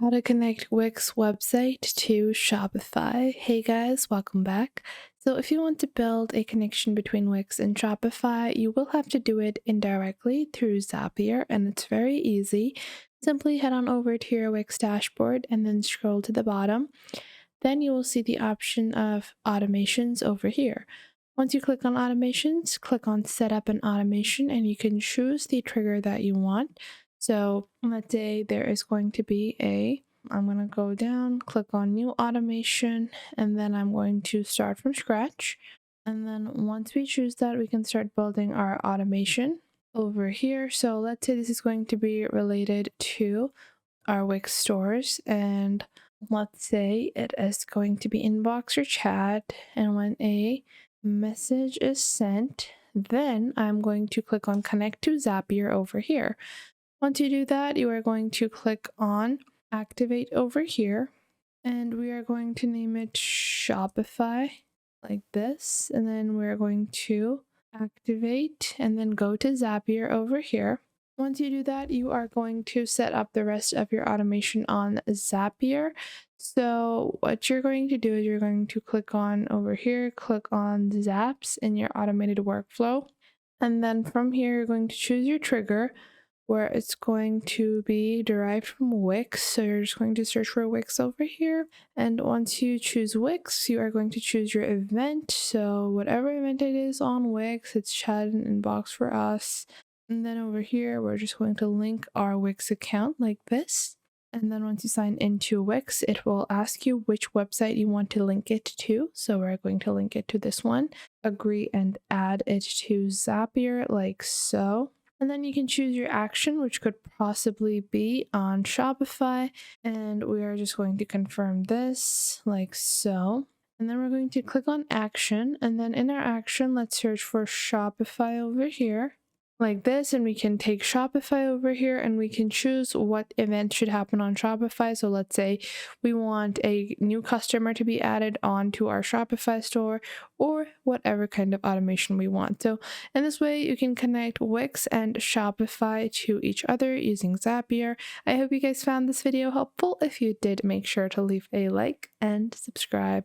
How to connect Wix website to Shopify. Hey guys, welcome back. So if you want to build a connection between Wix and Shopify, you will have to do it indirectly through Zapier, and it's very easy. Simply head on over to your Wix dashboard and then scroll to the bottom. Then you will see the option of automations over here. Once you click on automations, click on set up an automation and you can choose the trigger that you want. So let's say there is going to be I'm going to go down, click on new automation, and then I'm going to start from scratch. And then once we choose that, we can start building our automation over here. So let's say this is going to be related to our Wix stores, and let's say it is going to be inbox or chat, and when a message is sent, then I'm going to click on connect to Zapier over here. Once you do that, you are going to click on activate over here, and we are going to name it Shopify like this, and then we're going to activate and then go to Zapier over here. Once you do that, you are going to set up the rest of your automation on Zapier. So what you're going to do is you're going to click on over here, click on Zaps in your automated workflow. And then from here, you're going to choose your trigger where it's going to be derived from Wix. So you're just going to search for Wix over here. And once you choose Wix, you are going to choose your event. So whatever event it is on Wix, it's chat and inbox for us. And then over here, we're just going to link our Wix account like this. And then once you sign into Wix, it will ask you which website you want to link it to. So we're going to link it to this one, agree and add it to Zapier like so. And then you can choose your action, which could possibly be on Shopify. And we are just going to confirm this like so. And then we're going to click on action. And then in our action, let's search for Shopify over here like this, and we can take Shopify over here and we can choose what event should happen on Shopify. So let's say we want a new customer to be added onto our Shopify store, or whatever kind of automation we want. So in this way, you can connect Wix and Shopify to each other using Zapier. I hope you guys found this video helpful. If you did, make sure to leave a like and subscribe.